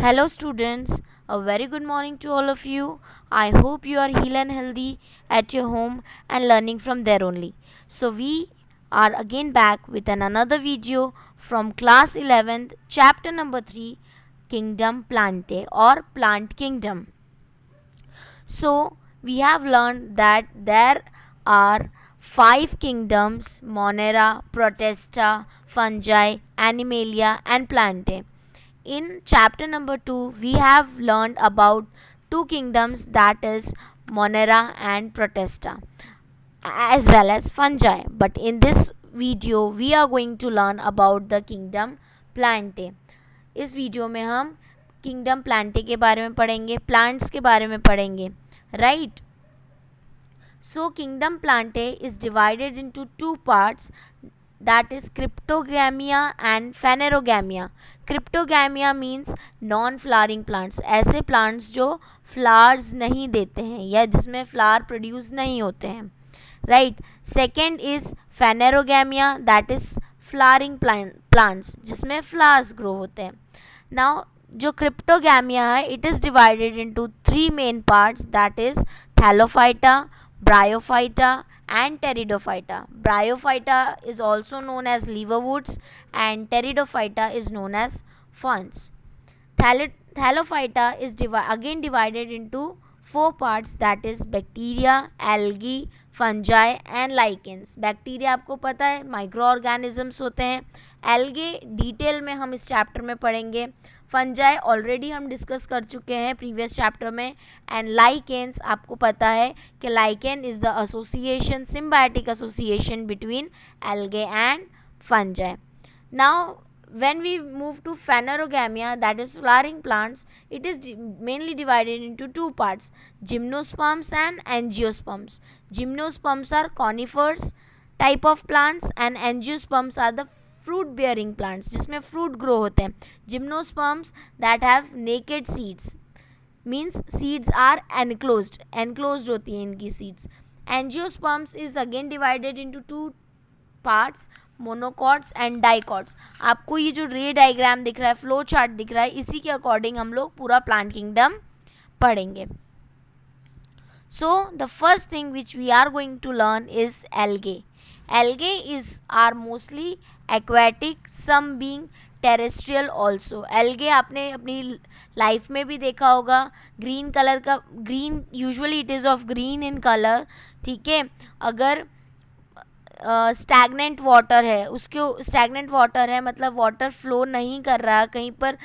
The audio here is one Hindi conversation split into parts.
Hello, students. A very good morning to all of you. I hope you are healed and healthy at your home and learning from there only. So, we are again back with another video from class 11th, chapter number 3, Kingdom Plante or Plant Kingdom. So, we have learned that there are 5 kingdoms: Monera, Protista, Fungi, Animalia, and Plantae. In chapter number 2, we have learned about 2 kingdoms, that is Monera and Protesta, as well as fungi. But in this video, we are going to learn about the kingdom Plantae. इस वीडियो में हम किंगडम प्लांटे के बारे में पढ़ेंगे, प्लांट्स के बारे में पढ़ेंगे, right? So kingdom Plantae is divided into 2 parts, that is cryptogamia and phanerogamia. Cryptogamia means non-flowering plants, ऐसे plants जो flowers नहीं देते हैं या जिसमें flower produce नहीं होते हैं, right? Second is phanerogamia, that is flowering plants जिसमें flowers grow होते हैं. Now जो cryptogamia है, it is divided into 3 main parts, that is thallophyta, bryophyta, and pteridophyta. Bryophyta is also known as liverwoods and pteridophyta is known as ferns. Thallophyta is again divided into 4 parts, that is bacteria, algae, fungi and lichens. Bacteria आपको पता है माइक्रो ऑर्गेनिजम्स होते हैं. एल्गे डिटेल में हम इस चैप्टर में पढ़ेंगे. फंजाई ऑलरेडी हम डिस्कस कर चुके हैं प्रीवियस चैप्टर में. एंड लाइकेंस आपको पता है कि lichen is the association, symbiotic association between algae and fungi. Now when we move to phanerogamia, that is flowering plants, it is mainly divided into 2 parts, gymnosperms and angiosperms. Gymnosperms are conifers type of plants and angiosperms are the fruit bearing plants जिसमें fruit grow होते हैं. Gymnosperms that have naked seeds means seeds are enclosed होती हैं इनकी seeds. Angiosperms is again divided into 2 parts, monocots and dicots. आपको ये जो रे डायग्राम दिख रहा है, फ्लो चार्ट दिख रहा है, इसी के अकॉर्डिंग हम लोग पूरा प्लांट किंगडम पढ़ेंगे. So the first thing which we are going to learn is algae. Algae is are mostly aquatic, some being terrestrial also. Algae आपने अपनी लाइफ में भी देखा होगा, ग्रीन कलर का, green usually it is of green in colour, ठीक है. अगर स्टैगनेंट वाटर है, उसके स्टैगनेंट वाटर है मतलब वाटर फ्लो नहीं कर रहा, कहीं पर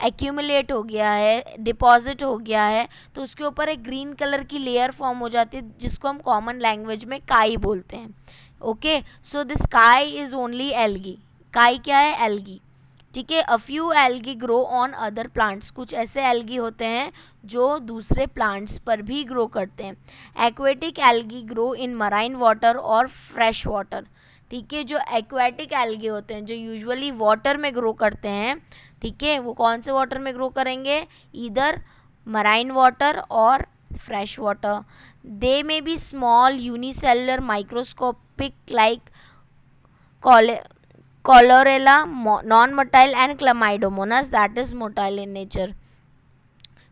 एक्यूमुलेट हो गया है, डिपॉजिट हो गया है, तो उसके ऊपर एक ग्रीन कलर की लेयर फॉर्म हो जाती है जिसको हम कॉमन लैंग्वेज में काई बोलते हैं. ओके, सो दिस काई इज ओनली एल्गी. काई क्या है? एल्गी, ठीक है. A few algae grow on other plants. कुछ ऐसे एल्गी होते हैं जो दूसरे प्लांट्स पर भी ग्रो करते हैं. Aquatic algae grow in marine water और फ्रेश वाटर, ठीक है. जो एक्वेटिक एल्गी होते हैं जो यूजुअली वाटर में ग्रो करते हैं, ठीक है, वो कौन से वाटर में ग्रो करेंगे? ईदर मराइन वाटर और fresh water. They may be small unicellular microscopic like Chlorella, non-motile and Chlamydomonas that is motile in nature.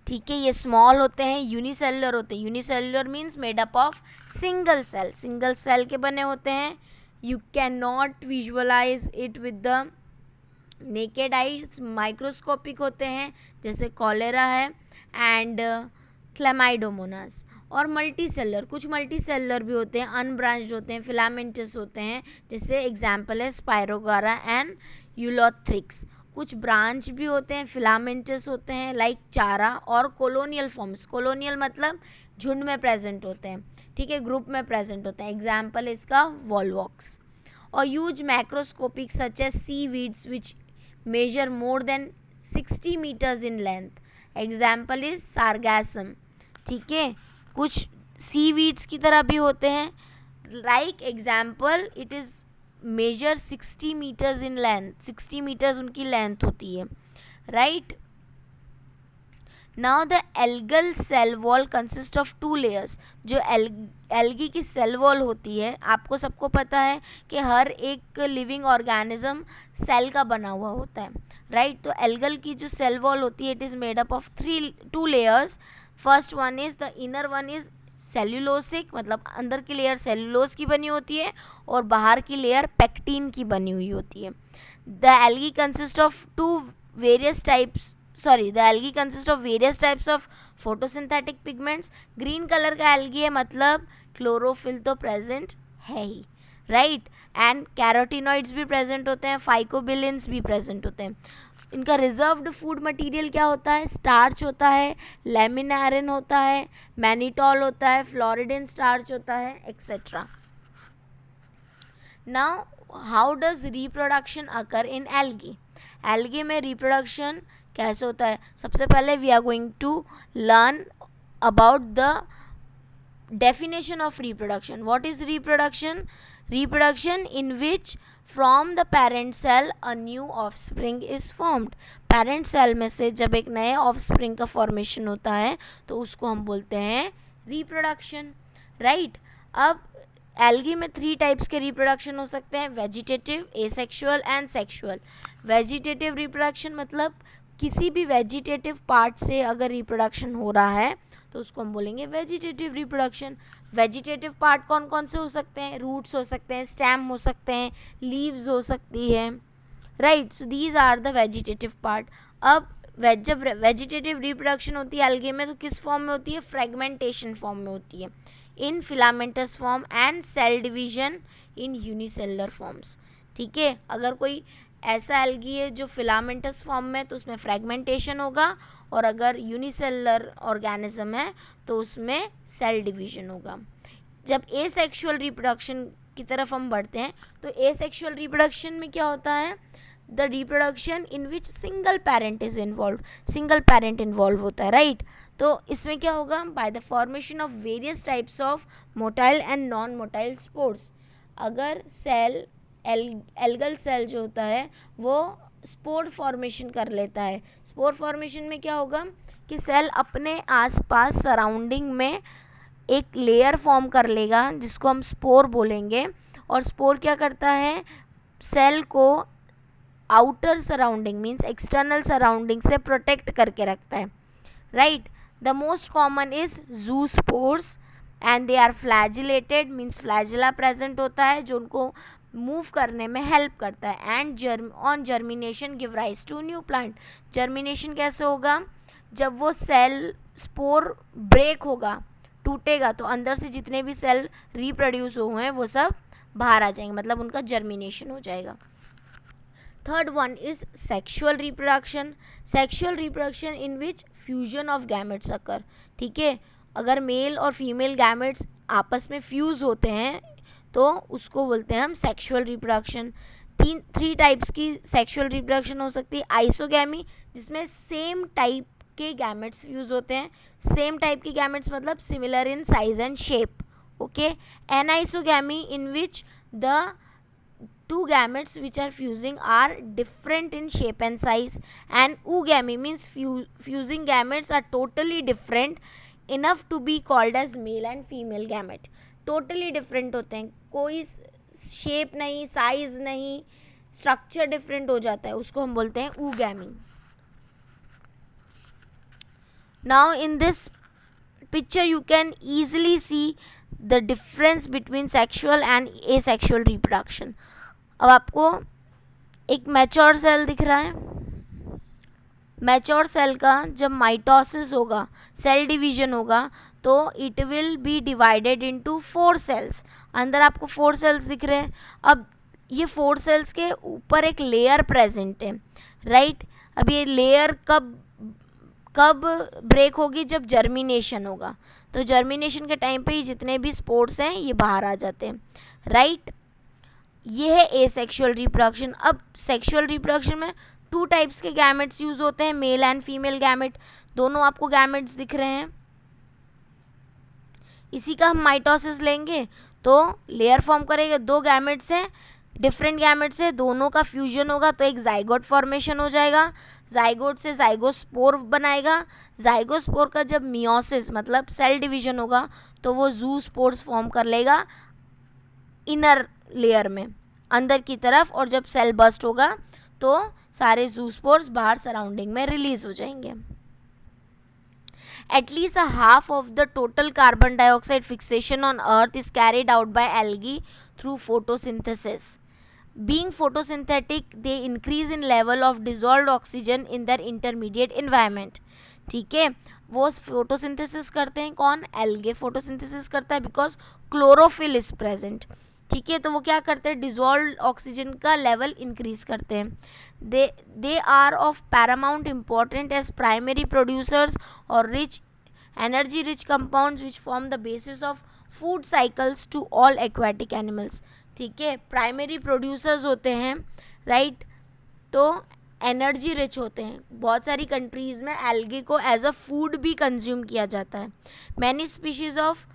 ठीक है, ये स्मॉल होते हैं, यूनिसेलुलर होते हैं. Unicellular means made up of single cell, single cell के बने होते हैं. You can not visualise it with the naked eyes, microscopic होते हैं जैसे कॉलेरा है एंड क्लेमाइडोमोनास. और मल्टी सेलर, कुछ मल्टी सेलर भी होते हैं, अनब्रांच्ड होते हैं, फिलामेंटस होते हैं, जैसे एग्जाम्पल है स्पायरोगारा एंड यूलोथ्रिक्स. कुछ ब्रांच भी होते हैं, फिलामेंटस होते हैं लाइक चारा. और कोलोनियल फॉर्म्स, कोलोनियल मतलब झुंड में प्रेजेंट होते हैं, ठीक है, ग्रुप में प्रेजेंट होते हैं. एग्जाम्पल इसका वॉलवॉक्स. और use macroscopic such as seaweeds which measure more than 60 metres in length. Example is Sargassum, ठीक है. कुछ सीवीड्स की तरह भी होते हैं, like example it is measure 60 metres in length, 60 metres उनकी लेंथ होती है, right. Now the algal cell wall consist of 2 layers. जो एल्गी की सेल वॉल होती है, आपको सबको पता है कि हर एक लिविंग ऑर्गेनिज्म सेल का बना हुआ होता है, राइट। तो एल्गल की जो सेल वॉल होती है, it is made up of 2 layers. First one is the inner one is cellulosic, मतलब अंदर की लेयर सेल्यूलोज की बनी होती है और बाहर की लेयर पेक्टिन की बनी हुई होती है। The algae consist of various types the algae consists of various types of photosynthetic pigments। Green colour का एल्गी है, मतलब क्लोरोफिल तो प्रेजेंट है ही, राइट। एंड कैरोटीनॉइड्स भी प्रेजेंट होते हैं, फाइकोबिलिन्स भी प्रेजेंट होते हैं। इनका रिजर्व्ड फूड मटेरियल क्या होता है? स्टार्च होता है, लेमिनारिन होता है, मैनिटॉल होता है, फ्लोरिडिन स्टार्च होता है, etcetera. Now how does reproduction occur in algae? Algae में रिप्रोडक्शन कैसे होता है? सबसे पहले we are going to learn about the definition of reproduction. What is reproduction? Reproduction in which from the parent cell a new offspring is formed। parent cell में से जब एक नए offspring का formation होता है तो उसको हम बोलते हैं reproduction, right। अब एल्गी में 3 टाइप्स के रिप्रोडक्शन हो सकते हैं, vegetative, asexual and sexual. Vegetative reproduction मतलब किसी भी वेजिटेटिव पार्ट से अगर रिप्रोडक्शन हो रहा है तो उसको हम बोलेंगे वेजिटेटिव रिप्रोडक्शन। वेजिटेटिव पार्ट कौन कौन से हो सकते हैं? रूट्स हो सकते हैं, स्टेम हो सकते हैं, लीव्स हो सकती है, right. So these are the vegetative part. अब जब वेजिटेटिव रिप्रोडक्शन होती है एल्गे में तो किस फॉर्म में होती है? फ्रेगमेंटेशन फॉर्म में होती है, in filamentous form and cell division in unicellular forms. ठीक है, अगर कोई ऐसा एल्गी है जो फिलामेंटस फॉर्म में तो उसमें फ्रेगमेंटेशन होगा, और अगर यूनिसेलुलर ऑर्गेनिज्म है तो उसमें सेल डिवीजन होगा। जब एसेक्सुअल रिप्रोडक्शन की तरफ हम बढ़ते हैं तो एसेक्सुअल रिप्रोडक्शन में क्या होता है? The reproduction in which single parent is involve, single parent involve होता है, राइट। तो इसमें क्या होगा? By the formation of various types of motile and non motile spores. अगर सेल एल्गल सेल जो होता है वो स्पोर फॉर्मेशन कर लेता है। स्पोर फॉर्मेशन में क्या होगा कि सेल अपने आसपास सराउंडिंग में एक लेयर फॉर्म कर लेगा जिसको हम स्पोर बोलेंगे, और स्पोर क्या करता है? सेल को outer surrounding means external surrounding से प्रोटेक्ट करके रखता है, right. The most common is zoospores and they are flagellated means flagella present होता है जो उनको मूव करने में हेल्प करता है। And on germination give rise to new plant. Germination कैसे होगा? जब वो सेल स्पोर ब्रेक होगा, टूटेगा, तो अंदर से जितने भी सेल रिप्रोड्यूस हुए हैं वो सब बाहर आ जाएंगे, मतलब उनका जर्मिनेशन हो जाएगा। Third one is sexual reproduction. Sexual reproduction in which fusion of gametes occur. ठीक है, अगर मेल और फीमेल गैमेट्स आपस में फ्यूज होते हैं तो उसको बोलते हैं हम सेक्सुअल रिप्रोडक्शन। 3 टाइप्स की सेक्सुअल रिप्रोडक्शन हो सकती है। आइसोगैमी, जिसमें सेम टाइप के गैमेट्स फ्यूज होते हैं। सेम टाइप के गैमेट्स मतलब similar in size and shape, okay. Anisogamy in which the 2 gametes which are fusing are different in shape and size, and oogamy means fusing gametes are totally different enough to be called as male and female gamete। totally different होते हैं, कोई शेप नहीं, साइज नहीं, स्ट्रक्चर डिफरेंट हो जाता है, उसको हम बोलते हैं ओगैमी। Now in this picture you can easily see the difference between sexual and asexual reproduction। अब आपको एक मैच्योर सेल दिख रहा है। मैच्योर सेल का जब माइटोसिस होगा, सेल डिवीजन होगा, तो it will be divided into 4 cells. अंदर आपको 4 सेल्स दिख रहे हैं। अब ये 4 सेल्स के ऊपर एक लेयर प्रेजेंट है, राइट। अब ये लेयर कब ब्रेक होगी? जब जर्मिनेशन होगा। तो जर्मिनेशन के टाइम पे ही जितने भी स्पोर्स हैं ये बाहर आ जाते हैं, राइट। ये है एसेक्सुअल रिप्रोडक्शन। अब सेक्सुअल रिप्रोडक्शन में 2 टाइप्स के गैमेट्स यूज होते हैं, मेल एंड फीमेल गैमेट। दोनों आपको गैमेट्स दिख रहे हैं। इसी का हम माइटोसिस लेंगे तो लेयर फॉर्म करेगा, 2 गैमेट्स हैं, डिफरेंट गैमेट से दोनों का फ्यूजन होगा तो एक जाइगोट फॉर्मेशन हो जाएगा, जाइगोट से जाइगोस्पोर बनाएगा, जाइगोस्पोर का जब मियोसिस मतलब सेल डिवीजन होगा तो वो जूस्पोर्स फॉर्म कर लेगा इनर लेयर में अंदर की तरफ, और जब सेल बस्ट होगा तो सारे जूस्पोर्स बाहर सराउंडिंग में रिलीज हो जाएंगे. At least a half of the total carbon dioxide fixation on earth is carried out by algae through photosynthesis. Being photosynthetic, they increase in level of dissolved oxygen in their intermediate environment. ठीक है, वो फोटोसिंथेसिस करते हैं. कौन? एल्गे फोटोसिंथेसिस करता है बिकॉज क्लोरोफिल इज प्रेजेंट. ठीक है, तो वो क्या करते हैं? डिजॉल्व ऑक्सीजन का लेवल इंक्रीज करते हैं. They are of paramount important as primary producers और rich energy rich compounds which form the basis of food cycles to all aquatic animals. ठीक है, प्राइमरी प्रोड्यूसर्स होते हैं, राइट, तो एनर्जी रिच होते हैं. बहुत सारी कंट्रीज में एल्गे को एज अ फूड भी कंज्यूम किया जाता है. Many species of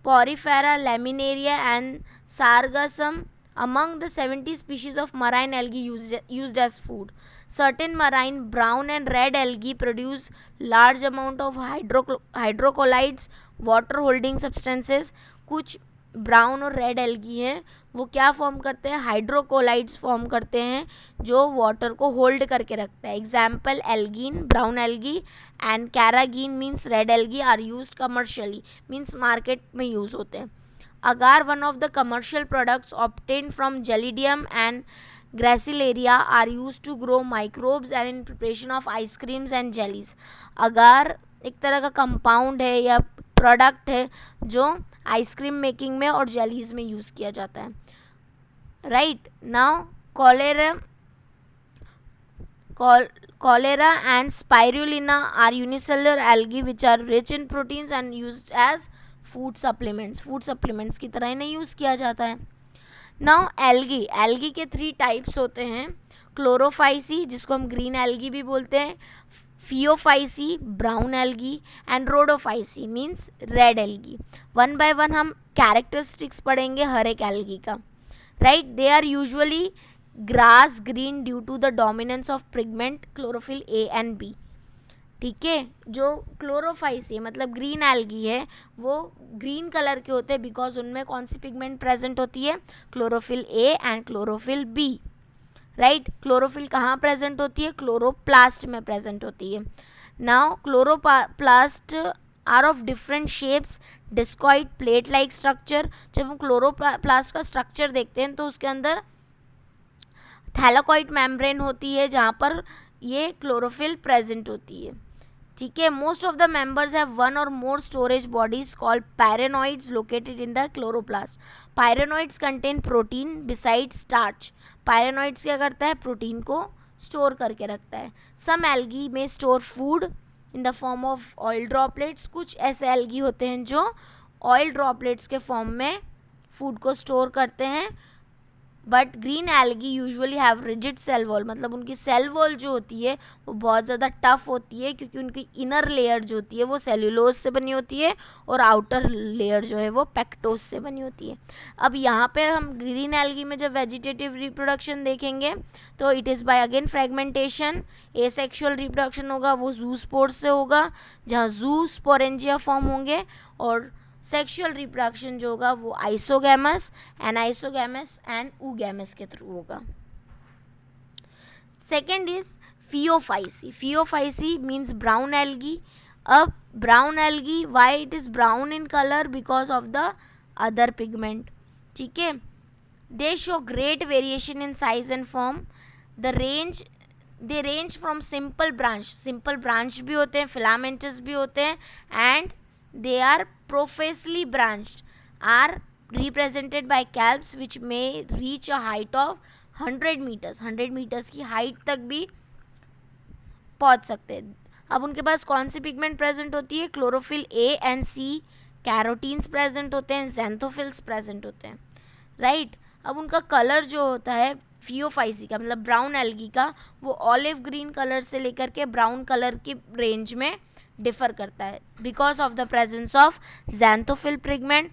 Porifera, Laminaria and Sargassum among the 70 species of marine algae used as food. Certain marine brown and red algae produce large amount of hydrocolloids, water holding substances. कुछ ब्राउन और रेड एल्गी हैं, वो क्या फॉर्म करते हैं? हाइड्रोकोलाइड्स फॉर्म करते हैं जो वाटर को होल्ड करके रखता है. Example algin brown algae and carrageen means red algae are used commercially, means market में यूज होते हैं. Agar, one of the commercial products obtained from Gelidium and Gracilaria, are used to grow microbes and in preparation of ice creams and jellies. Agar एक तरह का कंपाउंड है या प्रोडक्ट है जो आइसक्रीम मेकिंग में और जेलीज में यूज किया जाता है. Right now cholera and spirulina are unicellular algae which are rich in proteins and used as food supplements की तरह इन्हें यूज़ किया जाता है. नाउ एल्गी के 3 टाइप्स होते हैं. क्लोरोफाइसी जिसको हम ग्रीन एल्गी भी बोलते हैं, phaeophyceae brown algae and rhodophyceae means red algae. One by one हम कैरेक्टरिस्टिक्स पढ़ेंगे हर एक एल्गी का. Right, they are usually grass green due to the dominance of pigment chlorophyll a and b. ठीक है, जो क्लोरोफाइसी मतलब ग्रीन एल्गी है वो ग्रीन कलर के होते हैं बिकॉज उनमें कौन सी पिगमेंट प्रेजेंट होती है? Chlorophyll a and chlorophyll b. Right, chlorophyll कहाँ प्रेजेंट होती है? क्लोरोप्लास्ट में प्रेजेंट होती है. Now chloroplast are of different shapes, discoid plate like structure. जब हम क्लोरोप्लास्ट का स्ट्रक्चर देखते हैं तो उसके अंदर थैलाकॉइड मेम्ब्रेन होती है जहाँ पर ये क्लोरोफिल प्रेजेंट होती है. ठीक है, most of the members have one और more storage bodies called pyrenoids located in the chloroplast. Pyrenoids contain protein beside starch. Pyrenoids क्या करता है? प्रोटीन को स्टोर करके रखता है. सम एल्गी में store food in the form of oil droplets. कुछ ऐसे एल्गी होते हैं जो ऑयल ड्रॉपलेट्स के फॉर्म में फूड को स्टोर करते हैं. But green algae usually have rigid cell wall, मतलब उनकी सेल वॉल जो होती है वो बहुत ज़्यादा टफ होती है क्योंकि उनकी इनर लेयर जो होती है वो सेल्यूलोज से बनी होती है और आउटर लेयर जो है वो पेक्टोज से बनी होती है. अब यहाँ पे हम ग्रीन एल्गी में जब वेजिटेटिव रिप्रोडक्शन देखेंगे तो it is by again fragmentation. Asexual reproduction होगा वो जूस्पोर्स से होगा जहाँ जूस्पोरेंजिया फॉर्म होंगे, और सेक्सुअल रिप्रोडक्शन जो होगा वो आइसोगैमस, एनाइसोगैमस एंड ऊगैमस के थ्रू होगा. Second is Phaeophyceae. Phaeophyceae means brown algae. अब brown algae, why it is brown in colour? Because of the other pigment. ठीक है, they show great variation in size and form. They range from simple branch भी होते हैं, फिलामेंटस भी होते हैं, and they are profusely branched, are represented by calves which may reach a height of 100 meters. 100 meters की हाइट तक भी पहुंच सकते हैं. अब उनके पास कौन सी पिगमेंट प्रेजेंट होती है? Chlorophyll a and c, carotenes present होते हैं, ज़ैंथोफिल्स प्रेजेंट होते हैं. राइट, अब उनका कलर जो होता है फियोफाइसी का मतलब ब्राउन एल्गी का, वो ऑलिव ग्रीन कलर से लेकर के ब्राउन कलर की रेंज में डिफर करता है because of the presence of xanthophyll pigment.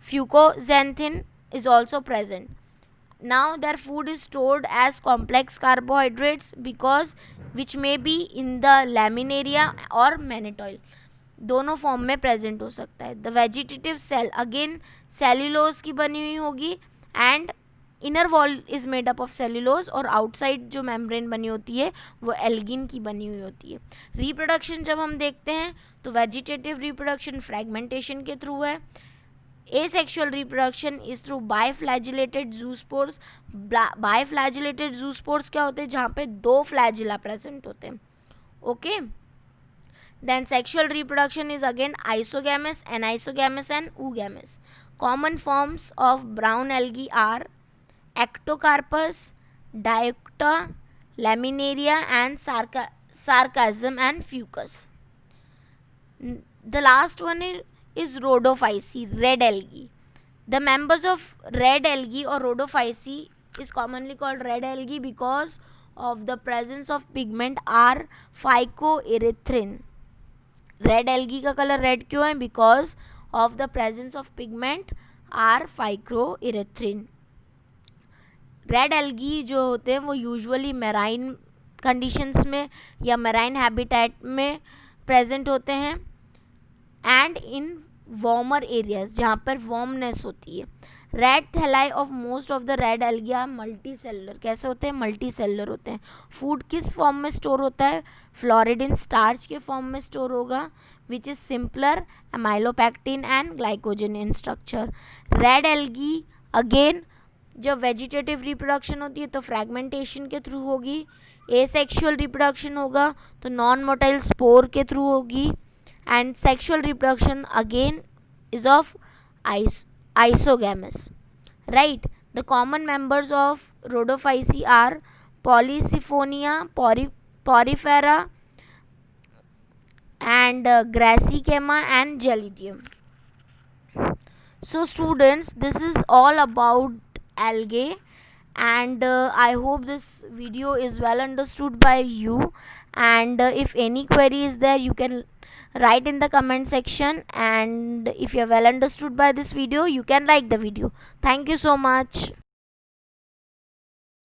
Fucoxanthin is also present. now their food is stored as complex carbohydrates because which may be in the laminaria or mannitol, दोनों फॉर्म में प्रेजेंट हो सकता है. The vegetative cell again cellulose की बनी हुई होगी and inner wall is made up of cellulose और आउटसाइड जो मेम्ब्रेन बनी होती है वो एल्गिन की बनी हुई होती है. रिप्रोडक्शन जब हम देखते हैं तो वेजिटेटिव रिप्रोडक्शन फ्रेगमेंटेशन के थ्रू है. Asexual reproduction is through biflagellated zoospores. Biflagellated zoospores क्या होते हैं? जहाँ पे दो flagella present होते हैं. Okay. Then sexual reproduction is again isogamous, anisogamous and oogamous. Common forms of brown algae are Ectocarpus, Diocta, Laminaria and Sarcasm and Fucus. The last one is Rhodophyceae, red algae. The members of red algae or Rhodophyceae is commonly called red algae because of the presence of pigment are phycoerythrin. Red algae का कलर रेड क्यों है? Because of the presence of pigment are phycoerythrin. Red algae जो होते हैं वो यूजुअली मैराइन कंडीशंस में या मैराइन हैबिटेट में प्रेजेंट होते हैं एंड इन वार्मर एरियाज जहाँ पर वार्मनेस होती है. Red thalli of most of the red algae multicellular. कैसे होते हैं? मल्टी सेलुलर होते हैं. फूड किस फॉर्म में स्टोर होता है? फ्लोरिडिन स्टार्च के फॉर्म में स्टोर होगा which is simpler amylopectin and glycogen in structure. Red algae again जब वेजिटेटिव रिप्रोडक्शन होती है तो फ्रैगमेंटेशन के थ्रू होगी. एसेक्सुअल रिप्रोडक्शन होगा तो नॉन मोटाइल स्पोर के थ्रू होगी and sexual reproduction again is of isogamous. Right. The common members of Rhodophyceae are Polysiphonia, Porifera and Grassicema and Gelidium. So students, this is all about algae and I hope this video is well understood by you, and if any query is there you can write in the comment section, and if you are well understood by this video you can like the video. Thank you so much.